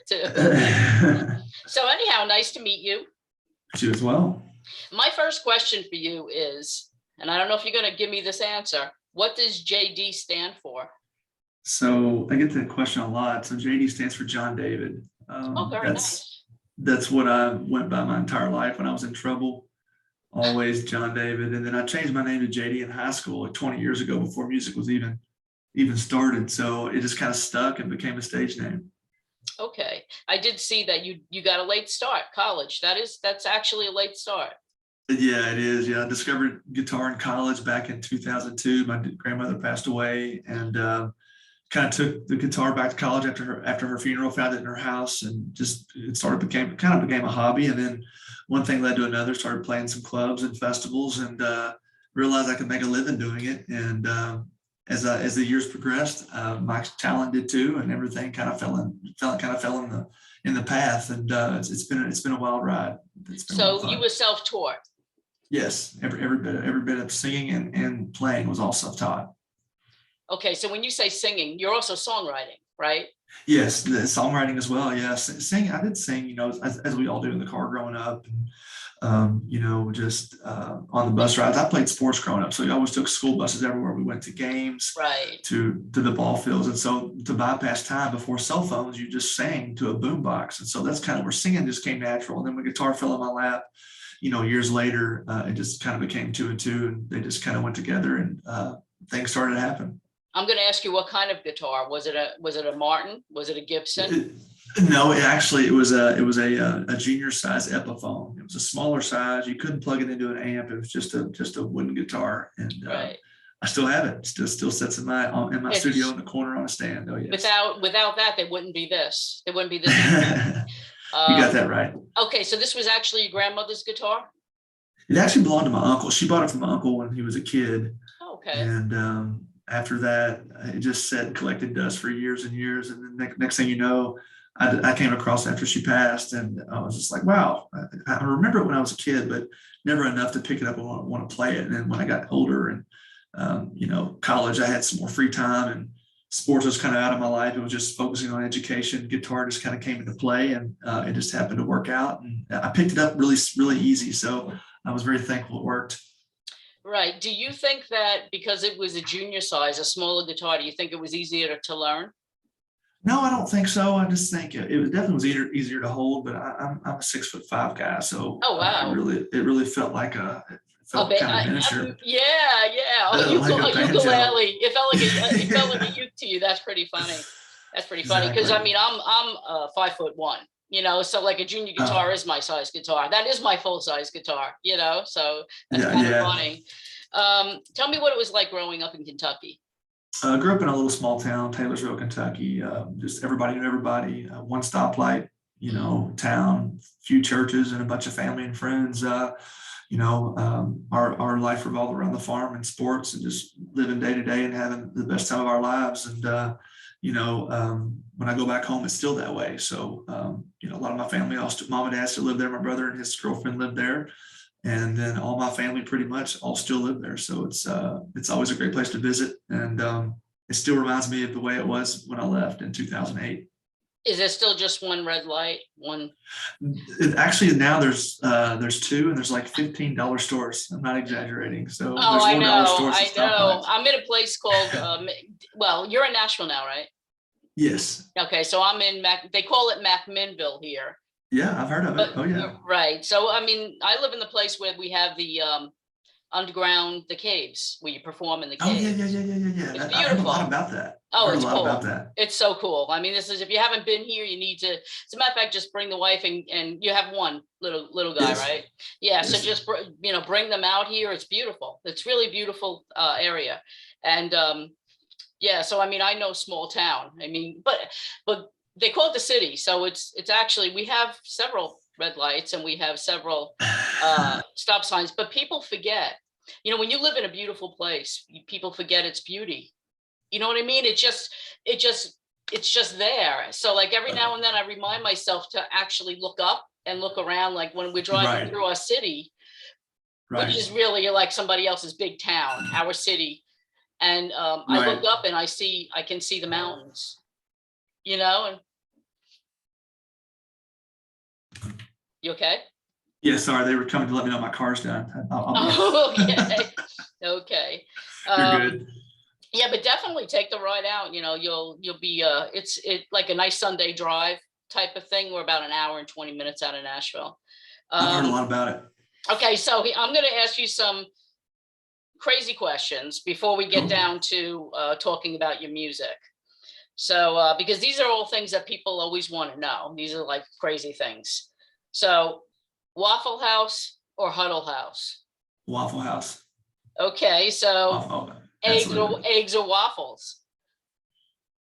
So anyhow, nice to meet you. You as well. My first question for you is, and I don't know if you're going to give me this answer, what does JD stand for? So I get that question a lot. So JD stands for John David. Oh, very That's nice. that's what I went by my entire life when I was in trouble. Always John David. And then I changed my name to JD in high school like 20 years ago before music was even started. So it just kind of stuck and became a stage name. Okay. I did see that you got a late start, college. That's actually a late start. Yeah, it is. Yeah, I discovered guitar in college back in 2002. My grandmother passed away, and kind of took the guitar back to college after her funeral. Found it in her house, and just it started became a hobby. And then one thing led to another. Started playing some clubs and festivals, and realized I could make a living doing it. And as the years progressed, my talent did too, and everything fell in the path. And it's been a wild ride. It's been a lot of So you fun. were self-taught. Yes, every bit of singing and playing was all self-taught. Okay. So when you say singing, you're also songwriting, right? Yes, the songwriting as well. Yes, sing. I did sing, as we all do in the car growing up, and just on the bus rides. I played sports growing up, so we always took school buses everywhere. We went to games, Right. to the ball fields, and so to bypass time before cell phones, you just sang to a boombox, and so that's kind of where singing just came natural. And then when guitar fell in my lap, years later, it just kind of became two and two, and they just kind of went together, and things started to happen. I'm going to ask you what kind of guitar. Was it a Martin? Was it a Gibson? No, it was a junior size Epiphone. It was a smaller size. You couldn't plug it into an amp. It was just a wooden guitar, and Right. I still have it. Still sits in my studio It's in the corner on a stand. Oh yes. without that, there wouldn't be this. There wouldn't be this. You got that right. Okay, so this was actually your grandmother's guitar? It actually belonged to my uncle. She bought it from my uncle when he was a kid, Okay. and after that, it just sat and collected dust for years and years. And then next thing you know, I came across after she passed, and I was just like, wow, I remember it when I was a kid, but never enough to pick it up and want to play it. And then when I got older and, college, I had some more free time, and sports was kind of out of my life. It was just focusing on education. Guitar just kind of came into play, and it just happened to work out. And I picked it up really, really easy. So I was very thankful it worked. Right. Do you think that because it was a junior size, a smaller guitar, do you think it was easier to learn? No, I don't think so. I just think it definitely was easier to hold, but I'm a 6'5" guy, so Oh, wow. it really felt it A felt bit, kind of miniature, yeah, yeah. Oh, like a banjo. ukulele. It felt like a uke to you. That's pretty funny. That's pretty funny because I Exactly. mean I'm 5'1", so like a junior guitar Oh, is my size guitar. That is my full size guitar, so that's yeah, kind of yeah. funny. Tell me what it was like growing up in Kentucky. Grew up in a little small town, Taylorsville, Kentucky. Just everybody knew everybody. One stoplight, town, few churches, and a bunch of family and friends. Our life revolved around the farm and sports, and just living day to day and having the best time of our lives. And when I go back home, it's still that way. So a lot of my family, mom and dad still live there. My brother and his girlfriend lived there, and then all my family pretty much all still live there. So it's always a great place to visit, and it still reminds me of the way it was when I left in 2008. Is there still just one red light? One? Actually, now there's two, and there's like $15 stores. I'm not exaggerating. So Oh, there's I $4 know, stores at I know. stoplights. I'm in a place called, well, you're in Nashville now, right? Yes. Okay, so I'm in they call it McMinnville here. Yeah, I've heard of it. But Oh yeah. right. So I mean, I live in the place where we have the underground, the caves, where you perform in the Oh yeah, cave. yeah, yeah, yeah, yeah, yeah. It's I heard a lot beautiful. about that. I Oh, heard a it's lot about cool. that. It's so cool. I mean, this is, if you haven't been here, you need to, as a matter of fact, just bring the wife, and you have one little guy, Yes. right? Yeah. So Yes. just, bring them out here. It's beautiful. It's really beautiful area. And yeah, so I mean, I know small town. I mean, but they call it the city. So it's actually, we have several red lights and we have several stop signs, but people forget. When you live in a beautiful place, people forget its beauty. You know what I mean? It just it's just there. So like every now and then I remind myself to actually look up and look around, like when we're driving Right. through our city, which Right. is really like somebody else's big town, our city. And I look Right. up and I can see the mountains, and You okay? Yeah, sorry, they were coming to let me know my car's done. Oh, okay. Okay. You're Um, good. yeah, but definitely take the ride out. You'll be it's like a nice Sunday drive type of thing. We're about an hour and 20 minutes out of Nashville. I've heard a Um, lot about it. okay, so I'm going to ask you some crazy questions before we get Cool. down to talking about your music. So, because these are all things that people always want to know. These are like crazy things. So, Waffle House or Huddle House? Waffle House. Okay, so Waffle. eggs or Absolutely. eggs or waffles?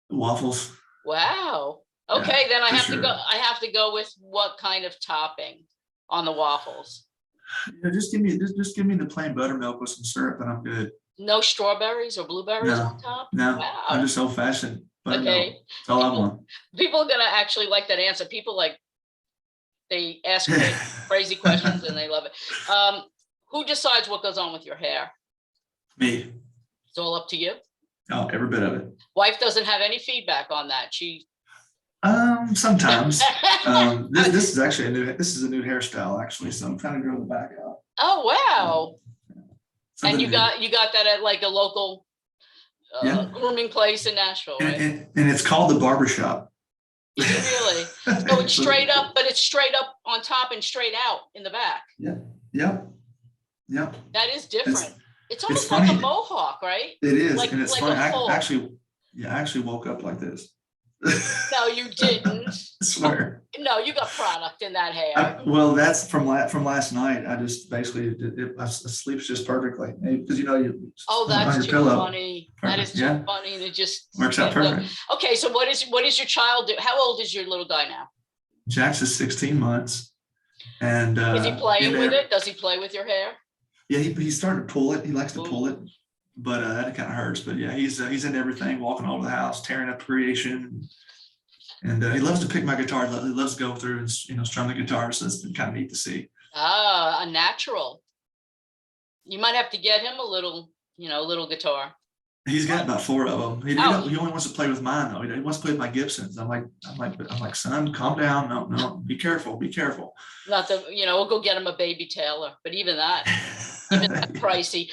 Waffles. Wow. Yeah, Okay, then I for have to go. sure. I have to go with what kind of topping on the waffles? Just give me the plain buttermilk with some syrup and I'm good. No strawberries or blueberries on No, top? no, I'm Wow. just old fashioned buttermilk. Okay. That's all I People want. people are gonna actually like that answer. People like they ask crazy questions and they love it. Who decides what goes on with your hair? Me. It's all up to you. Oh, every bit of it. Wife doesn't have any feedback on that. She Sometimes. This is actually a new hairstyle actually, so I'm trying to grow the back out. Oh wow. And Something new. you got that at like a local Yeah. grooming place in Nashville, right? And it's called the barbershop. Is it really? So it's straight up, but it's straight up on top and straight out in the back. Yeah. Yep. Yep. That is different. It's It's almost like funny. a mohawk, right? It is, Like and it's like funny. a full. I actually woke up like this. No, you didn't. I swear. No, you got product in that hair. Well, that's from last night. I just basically I sleeps just perfectly because you Oh, on that's your too pillow. funny. That is too Yeah. funny. And it just Works out perfect. Okay, so what is your child do? How old is your little guy now? Jax is 16 months, and Is he playing with it? Does he play with your hair? Yeah, he started to pull it. He likes to pull it, but that kind of hurts. But yeah, he's in everything, walking all over the house, tearing up creation, and he loves to pick my guitar. He loves to go through and strum the guitar. So it's been kind of neat to see. Ah, a natural. You might have to get him a little guitar. He's got about 4 of them. He Oh. he only wants to play with mine though. He wants to play with my Gibsons. I'm like, son, calm down. No, be careful. Not the, we'll go get him a baby Taylor, but even that pricey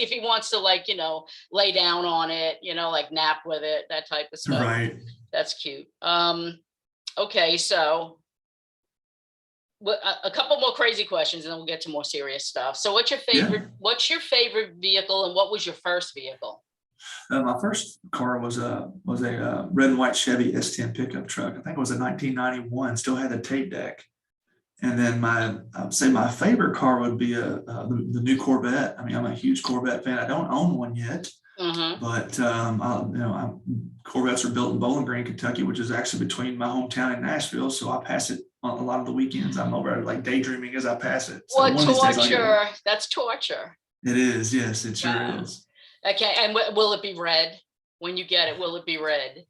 if he wants to lay down on it, like nap with it, that type of stuff. Right. That's cute. Okay, so a couple more crazy questions and then we'll get to more serious stuff. So what's your favorite vehicle and what was your first vehicle? My first car was a red and white Chevy S10 pickup truck. I think it was a 1991. Still had a tape deck. And then I would say my favorite car would be the new Corvette. I mean, I'm a huge Corvette fan. I don't own one yet, but Corvettes are built in Bowling Green, Kentucky, which is actually between my hometown and Nashville. So I pass it on a lot of the weekends. I'm over like daydreaming as I pass it. So what torture? That's torture. It is. Yes, it sure is. Okay, and will it be red when you get it? Will it be red?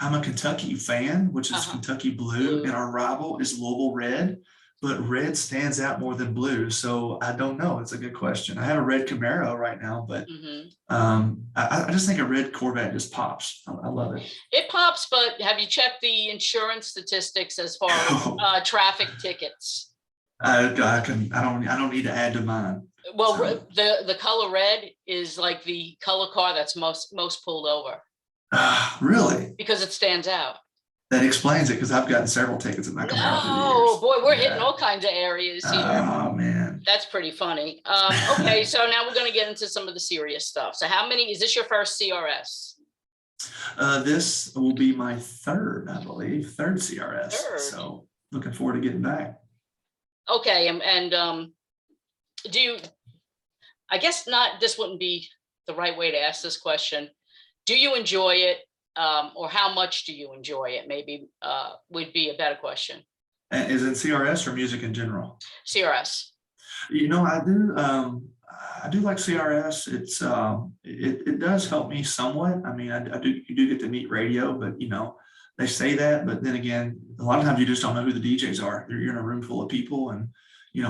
I'm a Kentucky fan, which is Kentucky blue, and our rival is Louisville red, but red stands out more than blue. So I don't know. It's a good question. I have a red Camaro right now, but I just think a red Corvette just pops. I love it. It pops, but have you checked the insurance statistics as far as traffic tickets? I don't need to add to mine. Well, so. The color red is like the color car that's most pulled over. Really? Because it stands out. That explains it, because I've gotten several tickets in my Camaro. Oh boy, we're hitting all kinds of areas here. Oh man, that's pretty funny. Okay, so now we're going to get into some of the serious stuff. So is this your first CRS? This will be my third, I believe, third CRS. So looking forward to getting back. Okay, and do you? I guess not. This wouldn't be the right way to ask this question. Do you enjoy it, or how much do you enjoy it? Maybe would be a better question. Is it CRS or music in general? CRS. I do like CRS. It's it does help me somewhat. I mean, you do get to meet radio, but they say that, but then again, a lot of times you just don't know who the DJs are. You're in a room full of people, and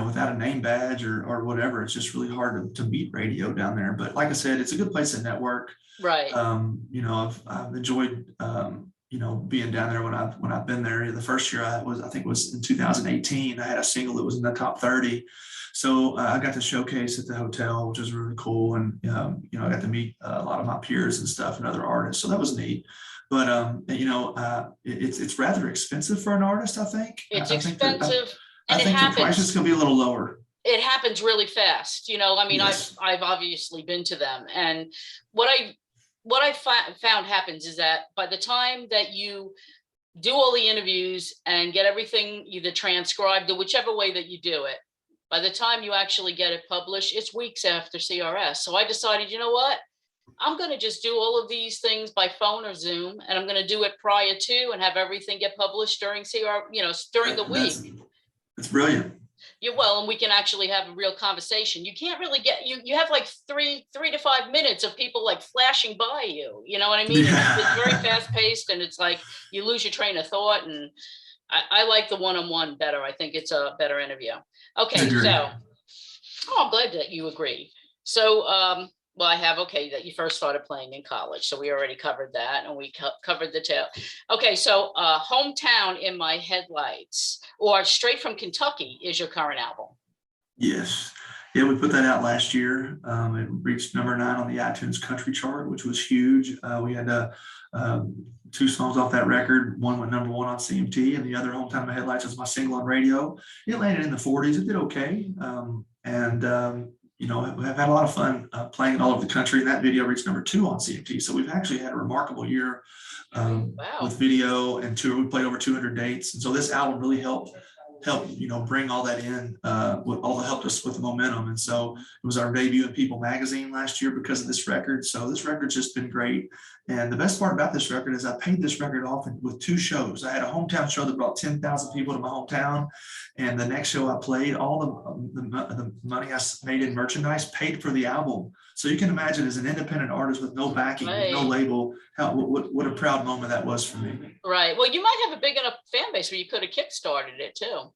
without a name badge or whatever, it's just really hard to meet radio down there. But like I said, it's a good place to network. Right. I've enjoyed being down there when I've been there. The first year I think it was in 2018. I had a single that was in the top 30. So I got to showcase at the hotel, which was really cool. And, I got to meet a lot of my peers and stuff and other artists. So that was neat. But, it's rather expensive for an artist, I think. It's I think that, expensive, I and it think the price is happens. going to be a little lower. It happens really fast. I mean, Yes. I've obviously been to them, and what I found happens is that by the time that you do all the interviews and get everything either transcribed or whichever way that you do it, by the time you actually get it published, it's weeks after CRS. So I decided, you know what? I'm going to just do all of these things by phone or Zoom, and I'm going to do it prior to and have everything get published during during the week. That's brilliant. And we can actually have a real conversation. You can't really you have like three to 5 minutes of people like flashing by you. You know what I mean? Yeah. It's very fast paced, and it's like you lose your train of thought. And I like the one-on-one better. I think it's a better interview. Okay, so I'm glad that you agree. So I have that you first started playing in college, so we already covered that, and we covered the tail. Okay, so Hometown in My Headlights, or Straight from Kentucky, is your current album. Yes. Yeah, we put that out last year. It reached number 9 on the iTunes country chart, which was huge. We had 2 songs off that record. One went number 1 on CMT, and the other, Hometown in My Headlights, was my single on radio. It landed in the 40s. It did okay. I've had a lot of fun playing it all over the country. And that video reached number 2 on CMT. So we've actually had a remarkable year with video and tour. We played over 200 dates. And so this album really helped bring all that in, helped us with momentum. And so it was our debut in People magazine last year because of this record. So this record's just been great. And the best part about this record is I paid this record off with 2 shows. I had a hometown show that brought 10,000 people to my hometown. And the next show I played, all the money I made in merchandise paid for the album. So you can imagine, as an independent artist with no backing, with no label, what a proud moment that was for me. Right. Well, you might have a big enough fan base where you could have kickstarted it too.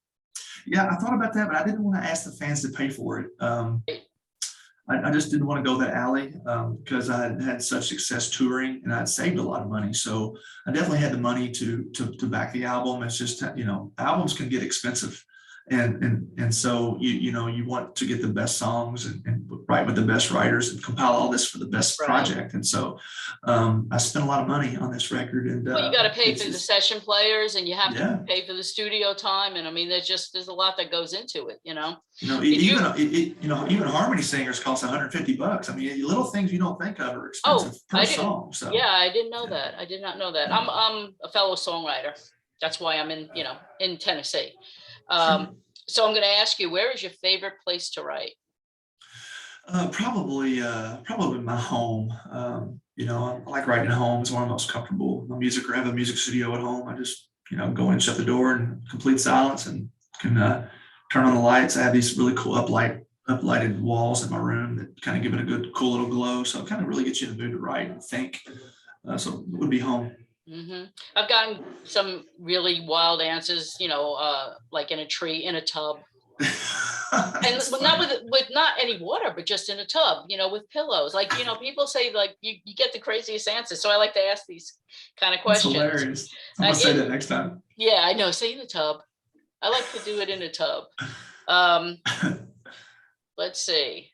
Yeah, I thought about that, but I didn't want to ask the fans to pay for it. I just didn't want to go that alley because I had such success touring, and I'd saved a lot of money. So I definitely had the money to back the album. It's just, albums can get expensive. And so you want to get the best songs and write with the best writers and compile all this for the best project. And so I spent a lot of money on this record. And you got to pay for the session players, and you have to pay for the studio time. And I mean, there's a lot that goes into it. Even harmony singers cost $150. I mean, little things you don't think of are expensive per song. So yeah, I didn't know that. I did not know that. I'm a fellow songwriter. That's why I'm in Tennessee. So I'm going to ask you, where is your favorite place to write? Probably my home. I like writing at home. It's one of the most comfortable. I have a music studio at home. I just, go in, shut the door in complete silence, and can turn on the lights. I have these really cool uplighted walls in my room that kind of give it a good, cool little glow. So it kind of really gets you in the mood to write and think. So it would be home. Mm-hmm. I've gotten some really wild answers, like in a tree, in a tub, and not with not any water, but just in a tub, with pillows. Like, people say, like, you get the craziest answers. So I like to ask these kind of questions. That's hilarious. I'm gonna say that next time. Yeah, I know. Say in a tub. I like to do it in a tub. Let's see.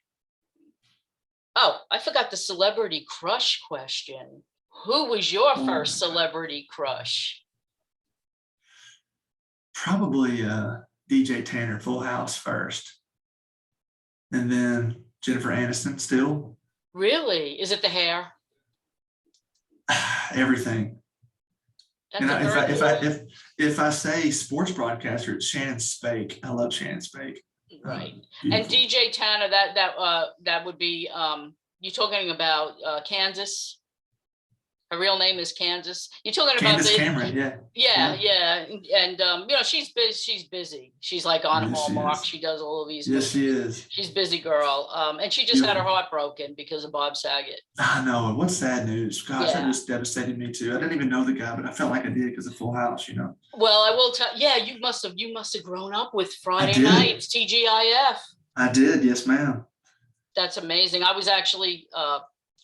Oh, I forgot the celebrity crush question. Who was your first celebrity crush? Probably DJ Tanner, Full House first. And then Jennifer Aniston still. Really? Is it the hair? Everything. If I say sports broadcaster, it's Shannon Spake. I love Shannon Spake. Right. And DJ Tanner, that would be you talking about Kansas? Her real name is Kansas. You're talking about Candace Cameron, yeah. And she's busy. She's like on Hallmark. She does all of these. Yes, she is. She's busy girl. And she just had her heart broken because of Bob Saget. I know. What sad news. Gosh, that just devastated me too. I didn't even know the guy, but I felt like I did because of Full House, Well, I will tell. Yeah, you must have grown up with Friday nights, TGIF. I did. Yes, ma'am. That's amazing. I was actually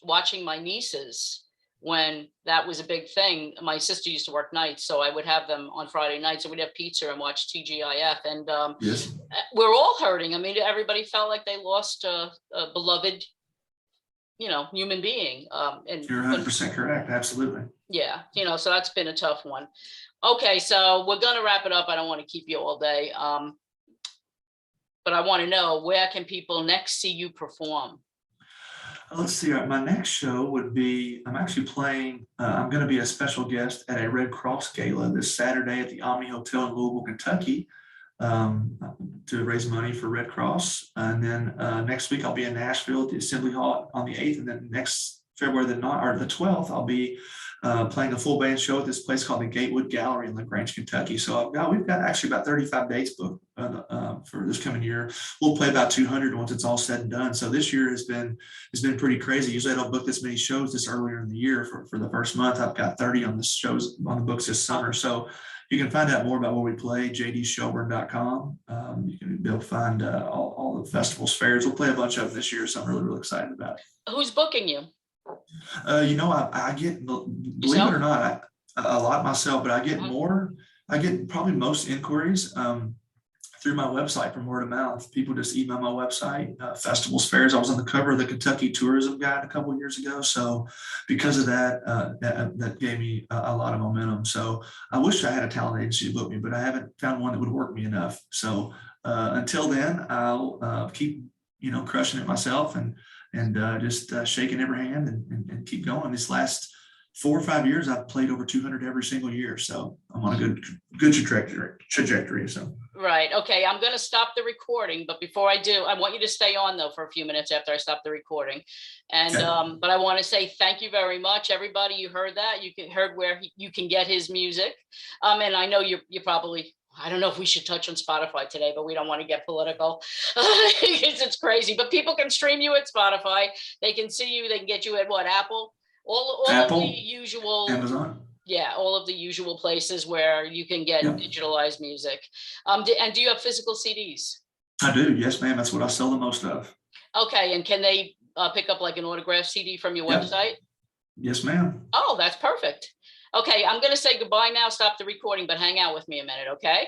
watching my nieces when that was a big thing. My sister used to work nights, so I would have them on Friday nights, and we'd have pizza and watch TGIF. And Yes, we're all hurting. I mean, everybody felt like they lost a beloved, human being. And you're 100% correct. Absolutely. yeah, so that's been a tough one. Okay, so we're gonna wrap it up. I don't want to keep you all day. But I want to know, where can people next see you perform? Let's see. My next show would be, I'm actually playing, I'm going to be a special guest at a Red Cross Gala this Saturday at the Omni Hotel in Louisville, Kentucky, to raise money for Red Cross. And then next week I'll be in Nashville at the Assembly Hall on the 8th. And then next February the 12th, I'll be playing a full band show at this place called the Gatewood Gallery in LaGrange, Kentucky. So we've got actually about 35 dates booked for this coming year. We'll play about 200 once it's all said and done. So this year has been pretty crazy. Usually I don't book this many shows this earlier in the year. For the first month, I've got 30 on the shows on the books this summer. So you can find out more about where we play, jdshelburne.com. You can be able to find all the festivals, fairs. We'll play a bunch of them this year, so I'm really, really excited about it. Who's booking you? I get, believe it or not, a lot myself, but I get probably most inquiries through my website from word of mouth. People just email my website, festivals, fairs. I was on the cover of the Kentucky Tourism Guide a couple of years ago. So because of that, that gave me a lot of momentum. So I wish I had a talent agency to book me, but I haven't found one that would work me enough. So until then, I'll keep, crushing it myself and just shaking every hand and keep going. These last 4 or 5 years, I've played over 200 every single year. So I'm on a good trajectory. So. Right. Okay. I'm going to stop the recording, but before I do, I want you to stay on though for a few minutes after I stop the recording. And, Okay. but I want to say thank you very much, everybody. You heard that. Heard where you can get his music. And I know you probably, I don't know if we should touch on Spotify today, but we don't want to get political. It's crazy, but people can stream you at Spotify. They can see you. They can get you at what? Apple? All Apple, of the usual. Amazon. Yeah, all of the usual places where you can get digitalized music. And do you have physical CDs? I do. Yes, ma'am. That's what I sell the most of. Okay, and can they pick up like an autographed CD from your website? Yes, ma'am. Oh, that's perfect. Okay, I'm going to say goodbye now. Stop the recording, but hang out with me a minute, okay?